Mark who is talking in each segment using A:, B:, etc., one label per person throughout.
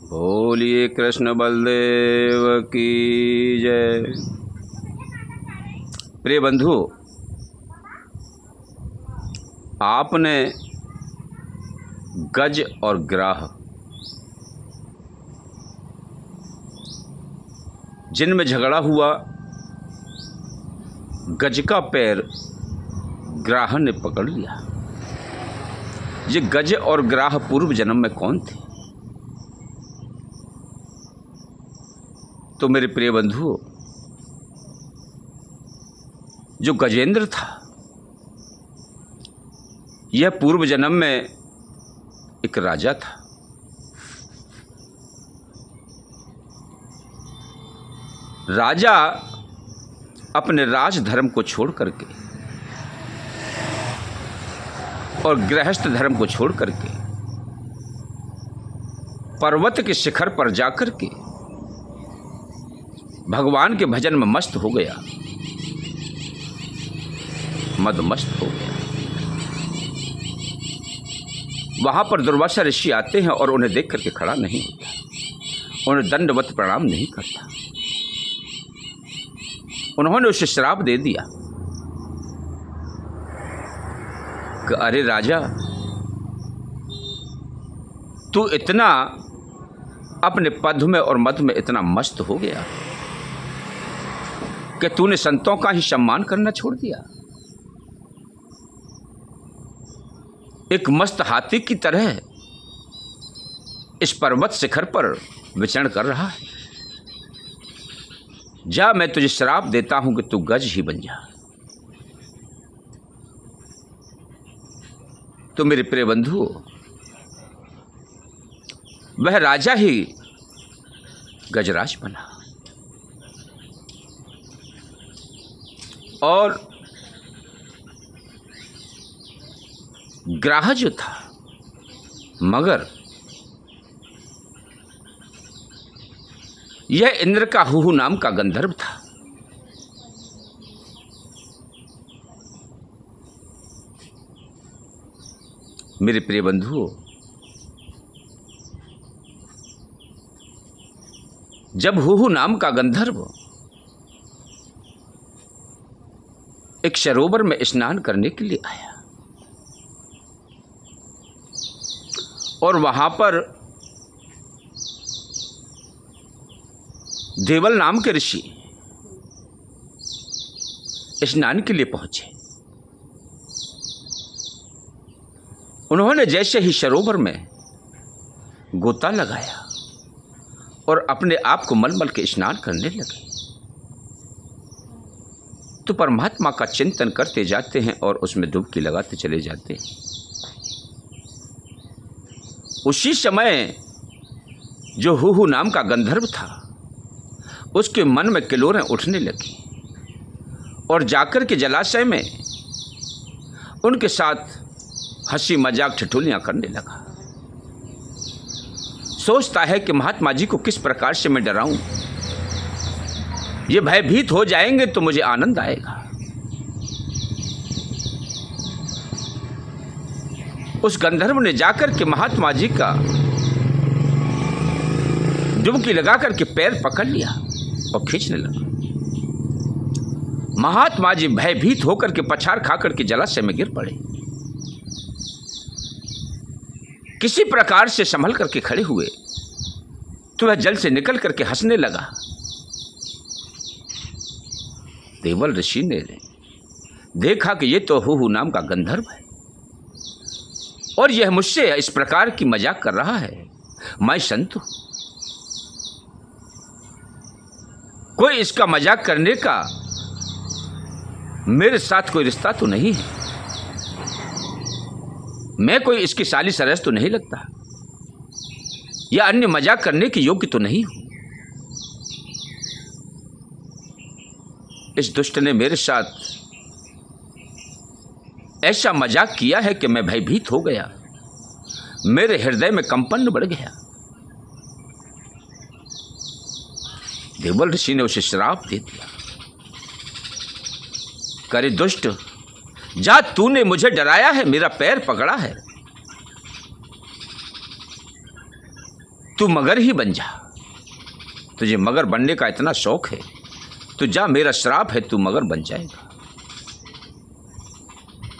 A: बोलिए कृष्ण बलदेव की जय। प्रिय बंधु, आपने गज और ग्राह जिनमें झगड़ा हुआ, गज का पैर ग्राह ने पकड़ लिया। ये गज और ग्राह पूर्व जन्म में कौन थे? तो मेरे प्रिय बंधुओं, जो गजेंद्र था यह पूर्व जन्म में एक राजा था। राजा अपने राज धर्म को छोड़ करके और गृहस्थ धर्म को छोड़ करके पर्वत के शिखर पर जाकर के भगवान के भजन में मस्त हो गया, मदमस्त हो गया। वहां पर दुर्वासा ऋषि आते हैं और उन्हें देख करके खड़ा नहीं होता, उन्हें दंडवत प्रणाम नहीं करता। उन्होंने उसे श्राप दे दिया कि अरे राजा, तू इतना अपने पद में और मद में इतना मस्त हो गया कि तूने संतों का ही सम्मान करना छोड़ दिया। एक मस्त हाथी की तरह इस पर्वत शिखर पर विचरण कर रहा है। जा, मैं तुझे श्राप देता हूं कि तू गज ही बन जा। तो मेरे प्रिय बंधु, वह राजा ही गजराज बना और ग्राह जो था मगर यह इंद्र का हुहु नाम का गंधर्व था। मेरे प्रिय बंधुओं, जब हुहु नाम का गंधर्व एक सरोवर में स्नान करने के लिए आया और वहां पर देवल नाम के ऋषि स्नान के लिए पहुंचे। उन्होंने जैसे ही सरोवर में गोता लगाया और अपने आप को मलमल के स्नान करने लगे, तो परमात्मा का चिंतन करते जाते हैं और उसमें डुबकी लगाते चले जाते हैं। उसी समय जो हुहु नाम का गंधर्व था उसके मन में किलोरें उठने लगी और जाकर के जलाशय में उनके साथ हंसी मजाक ठिठुलियां करने लगा। सोचता है कि महात्मा जी को किस प्रकार से मैं डराऊं, ये भयभीत हो जाएंगे तो मुझे आनंद आएगा। उस गंधर्व ने जाकर के महात्मा जी का डुबकी लगाकर के पैर पकड़ लिया और खींचने लगा। महात्मा जी भयभीत होकर के पछाड़ खाकर के जलाशय में गिर पड़े। किसी प्रकार से संभल करके खड़े हुए तो वह जल से निकल करके हंसने लगा। देवल ऋषि ने देखा कि ये तो हुहु नाम का गंधर्व है और यह मुझसे इस प्रकार की मजाक कर रहा है। मैं संत हूं, कोई इसका मजाक करने का मेरे साथ कोई रिश्ता तो नहीं है, मैं कोई इसकी साली सरस तो नहीं लगता या अन्य मजाक करने के योग्य तो नहीं हूं। इस दुष्ट ने मेरे साथ ऐसा मजाक किया है कि मैं भयभीत हो गया, मेरे हृदय में कंपन बढ़ गया। देवल ऋषि ने उसे श्राप दे दिया, करे दुष्ट, जा, तूने मुझे डराया है, मेरा पैर पकड़ा है, तू मगर ही बन जा, तुझे मगर बनने का इतना शौक है तो जा, मेरा श्राप है, तू मगर बन जाएगा।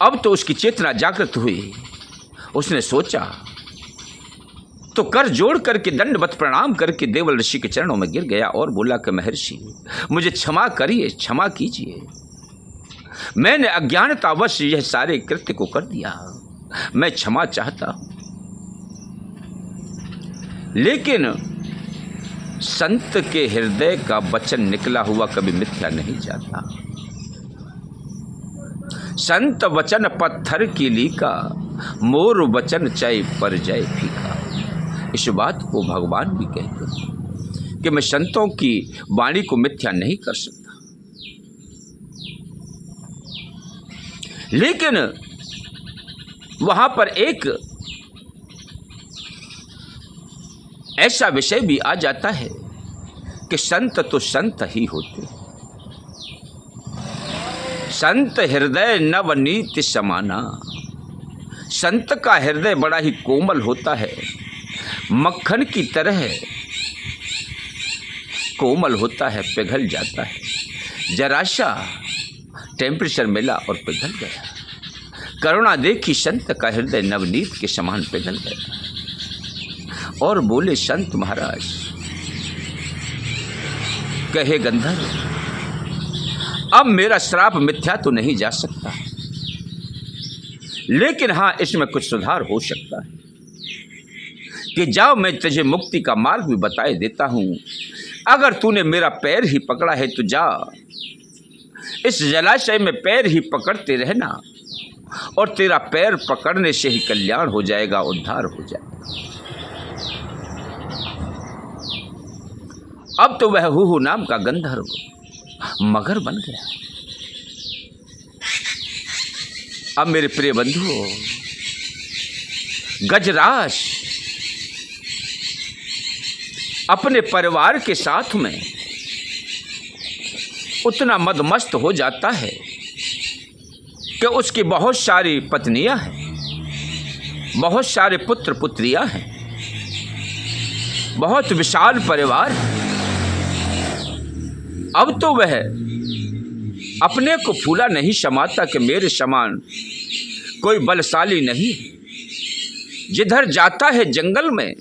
A: अब तो उसकी चेतना जागृत हुई। उसने सोचा तो कर जोड़ करके दंडवत प्रणाम करके देवल ऋषि के चरणों में गिर गया और बोला कि महर्षि, मुझे क्षमा करिए, क्षमा कीजिए, मैंने अज्ञानतावश यह सारे कृत्य को कर दिया, मैं क्षमा चाहता हूं। लेकिन संत के हृदय का वचन निकला हुआ कभी मिथ्या नहीं जाता। संत वचन पत्थर की लीका, मोर वचन चय पर जय फीका। इस बात को भगवान भी कहते हैं कि मैं संतों की वाणी को मिथ्या नहीं कर सकता। लेकिन वहां पर एक ऐसा विषय भी आ जाता है कि संत तो संत ही होते, संत हृदय नवनीत समाना। संत का हृदय बड़ा ही कोमल होता है, मक्खन की तरह कोमल होता है, पिघल जाता है। जरा सा टेम्परेचर मिला और पिघल गया। करुणा देखी संत का हृदय नवनीत के समान पिघल गया और बोले, संत महाराज, कहे गंधर्व, अब मेरा श्राप मिथ्या तो नहीं जा सकता, लेकिन हां, इसमें कुछ सुधार हो सकता है कि जाओ, मैं तुझे मुक्ति का मार्ग भी बताए देता हूं। अगर तूने मेरा पैर ही पकड़ा है तो जा, इस जलाशय में पैर ही पकड़ते रहना और तेरा पैर पकड़ने से ही कल्याण हो जाएगा, उद्धार हो जाएगा। अब तो वह हुहु नाम का गंधर्व मगर बन गया। अब मेरे प्रिय बंधुओं, गजराज अपने परिवार के साथ में उतना मदमस्त हो जाता है कि उसकी बहुत सारी पत्नियां हैं, बहुत सारे पुत्र पुत्रियां हैं, बहुत विशाल परिवार है। अब तो वह अपने को फूला नहीं समाता कि मेरे समान कोई बलशाली नहीं। जिधर जाता है जंगल में,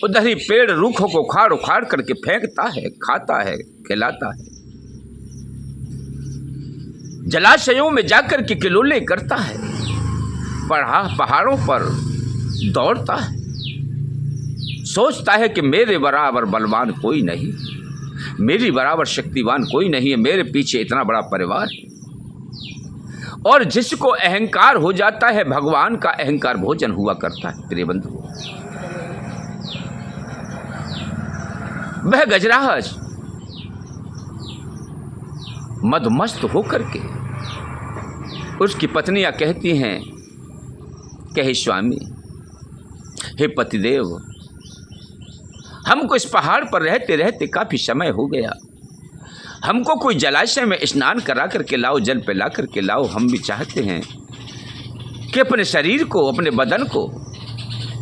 A: उधर ही पेड़ रूखों को उखाड़ उखाड़ करके फेंकता है, खाता है, खिलाता है। जलाशयों में जाकर के किलोले करता है, पहाड़ों पर दौड़ता है, सोचता है कि मेरे बराबर बलवान कोई नहीं, मेरी बराबर शक्तिवान कोई नहीं है, मेरे पीछे इतना बड़ा परिवार है। और जिसको अहंकार हो जाता है, भगवान का अहंकार भोजन हुआ करता है। प्रिय बंधु, वह गजराज मदमस्त होकर के, उसकी पत्नियां कहती हैं कि हे स्वामी, हे पतिदेव, हमको इस पहाड़ पर रहते रहते काफी समय हो गया, हमको कोई जलाशय में स्नान करा करके लाओ, जल पिला करके लाओ। हम भी चाहते हैं कि अपने शरीर को, अपने बदन को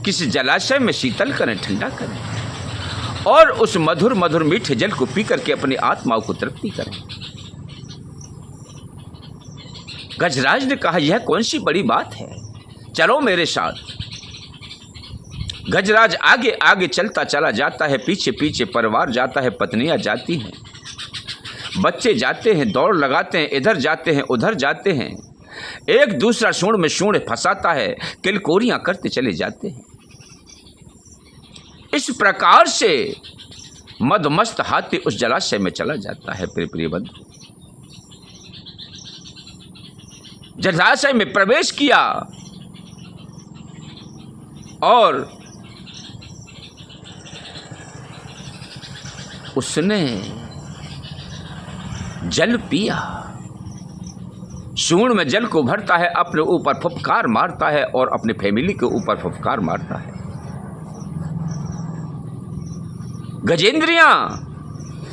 A: किसी जलाशय में शीतल करें, ठंडा करें और उस मधुर मधुर मीठे जल को पी करके अपनी आत्माओं को तृप्ति करें। गजराज ने कहा, यह कौन सी बड़ी बात है, चलो मेरे साथ। गजराज आगे आगे चलता चला जाता है, पीछे पीछे परिवार जाता है, पत्नियां जाती हैं, बच्चे जाते हैं, दौड़ लगाते हैं, इधर जाते हैं, उधर जाते हैं, एक दूसरा सूंड में सूंड फंसाता है, किलकोरियां करते चले जाते हैं। इस प्रकार से मदमस्त हाथी उस जलाशय में चला जाता है। प्रिय बंधु, जलाशय में प्रवेश किया और उसने जल पिया। सूंड में जल को भरता है, अपने ऊपर फुफकार मारता है और अपनी फैमिली के ऊपर फुफकार मारता है। गजेंद्रियां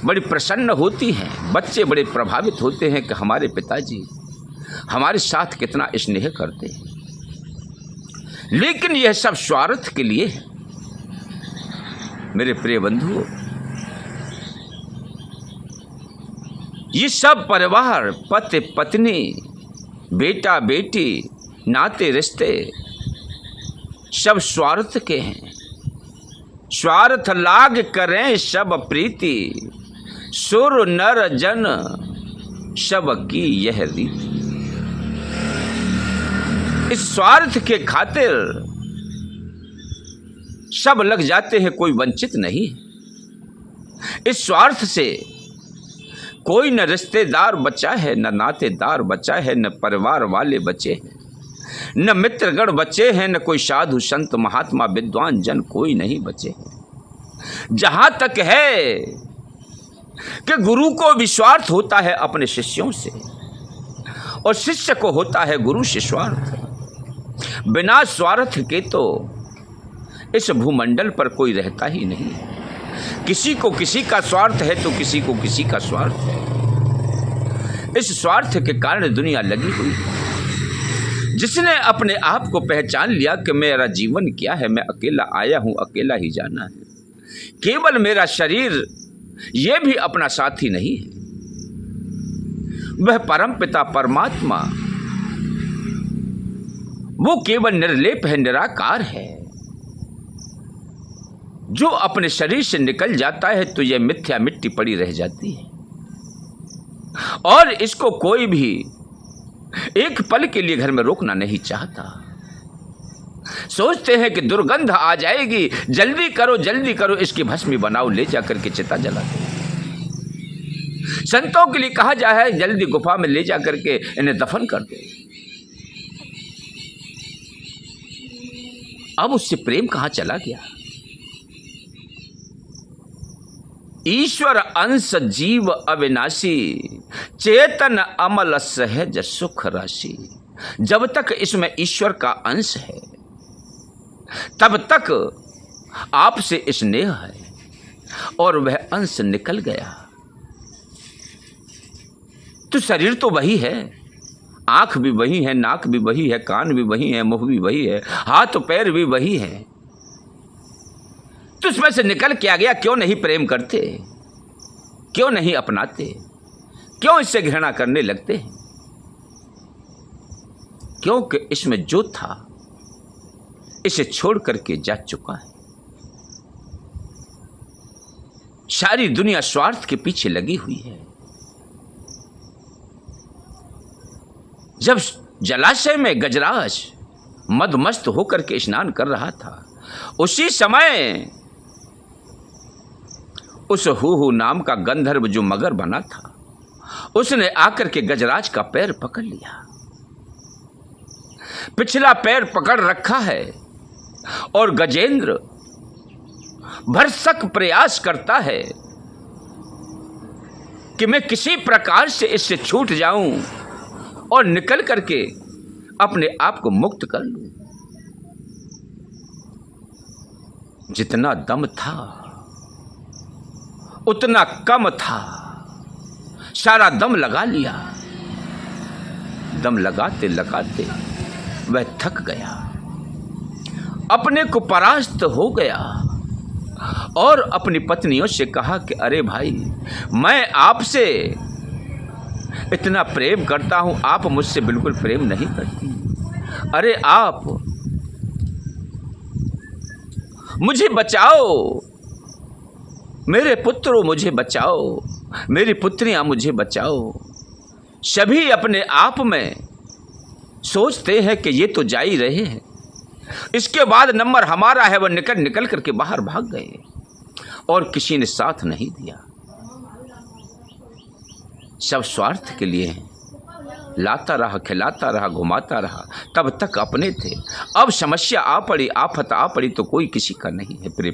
A: बड़ी प्रसन्न होती हैं, बच्चे बड़े प्रभावित होते हैं कि हमारे पिताजी हमारे साथ कितना स्नेह करते हैं। लेकिन यह सब स्वार्थ के लिए है। मेरे प्रिय बंधुओं, ये सब परिवार, पति पत्नी, बेटा बेटी, नाते रिश्ते सब स्वार्थ के हैं। स्वार्थ लाग करें सब प्रीति, सुर नर जन सब की यह रीति। इस स्वार्थ के खातिर सब लग जाते हैं, कोई वंचित नहीं। इस स्वार्थ से कोई न रिश्तेदार बचा है, न नातेदार बचा है, न परिवार वाले बचे हैं, न मित्रगण बचे हैं, न कोई साधु संत महात्मा विद्वान जन कोई नहीं बचे हैं। जहां तक है कि गुरु को विश्वार्थ होता है अपने शिष्यों से, और शिष्य को होता है गुरु से स्वार्थ। बिना स्वार्थ के तो इस भूमंडल पर कोई रहता ही नहीं। किसी को किसी का स्वार्थ है तो किसी को किसी का स्वार्थ है। इस स्वार्थ के कारण दुनिया लगी हुई है। जिसने अपने आप को पहचान लिया कि मेरा जीवन क्या है, मैं अकेला आया हूं, अकेला ही जाना है, केवल मेरा शरीर यह भी अपना साथी नहीं है, वह परम पिता परमात्मा वो केवल निर्लेप है, निराकार है। जो अपने शरीर से निकल जाता है तो यह मिथ्या मिट्टी पड़ी रह जाती है, और इसको कोई भी एक पल के लिए घर में रोकना नहीं चाहता। सोचते हैं कि दुर्गंध आ जाएगी, जल्दी करो इसकी भस्मी बनाओ, ले जाकर के चिता जला दो। संतों के लिए कहा जाए जल्दी गुफा में ले जाकर के इन्हें दफन कर दो। अब उससे प्रेम कहां चला गया? ईश्वर अंश जीव अविनाशी, चेतन अमल सहज सुख राशि। जब तक इसमें ईश्वर का अंश है तब तक आपसे स्नेह है, और वह अंश निकल गया तो शरीर तो वही है, आंख भी वही है, नाक भी वही है, कान भी वही है, मुंह भी वही है, हाथ पैर भी वही है। तो उसमें से निकल के आ गया। क्यों नहीं प्रेम करते, क्यों नहीं अपनाते, क्यों इससे घृणा करने लगते हैं? क्योंकि इसमें जो था इसे छोड़ करके जा चुका है। सारी दुनिया स्वार्थ के पीछे लगी हुई है। जब जलाशय में गजराज मदमस्त होकर के स्नान कर रहा था, उसी समय उस हूहू नाम का गंधर्व जो मगर बना था, उसने आकर के गजराज का पैर पकड़ लिया। पिछला पैर पकड़ रखा है और गजेंद्र भरसक प्रयास करता है कि मैं किसी प्रकार से इससे छूट जाऊं और निकल करके अपने आप को मुक्त कर लूं। जितना दम था उतना कम था, सारा दम लगा लिया। दम लगाते लगाते वह थक गया, अपने को परास्त हो गया और अपनी पत्नियों से कहा कि अरे भाई, मैं आपसे इतना प्रेम करता हूं, आप मुझसे बिल्कुल प्रेम नहीं करती। अरे आप मुझे बचाओ, मेरे पुत्रों मुझे बचाओ, मेरी पुत्रियां मुझे बचाओ। सभी अपने आप में सोचते हैं कि ये तो जा ही रहे हैं, इसके बाद नंबर हमारा है। वह निकल करके बाहर भाग गए और किसी ने साथ नहीं दिया। सब स्वार्थ के लिए हैं, लाता रहा, खिलाता रहा, घुमाता रहा, तब तक अपने थे। अब समस्या आ पड़ी, आफत आ पड़ी तो कोई किसी का नहीं है। प्रिय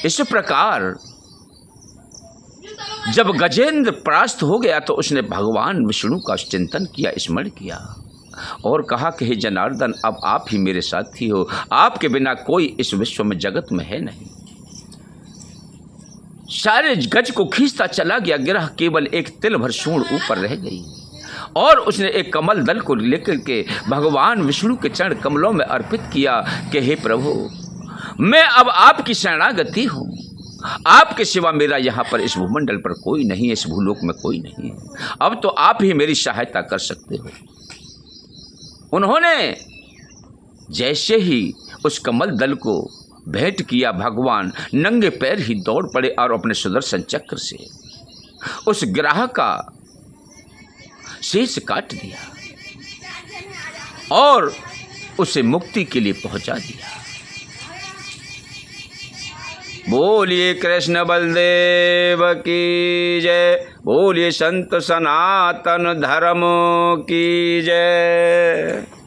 A: इस प्रकार जब गजेंद्र परास्त हो गया तो उसने भगवान विष्णु का चिंतन किया, स्मरण किया और कहा कि हे जनार्दन, अब आप ही मेरे साथी हो, आपके बिना कोई इस विश्व में जगत में है नहीं। सारे गज को खींचता चला गया, गिरह केवल एक तिल भर सूंड ऊपर रह गई और उसने एक कमल दल को लेकर के भगवान विष्णु के चरण कमलों में अर्पित किया कि हे प्रभु, मैं अब आपकी शरणागति हूं। आपके सिवा मेरा यहाँ पर इस भूमंडल पर कोई नहीं है, इस भूलोक में कोई नहीं है। अब तो आप ही मेरी सहायता कर सकते हो। उन्होंने जैसे ही उस कमल दल को भेंट किया, भगवान नंगे पैर ही दौड़ पड़े और अपने सुदर्शन चक्र से उस ग्राह का शीश काट दिया और उसे मुक्ति के लिए पहुंचा दिया। बोलिए कृष्ण बलदेव की जय, बोलिए संत सनातन धर्म की जय।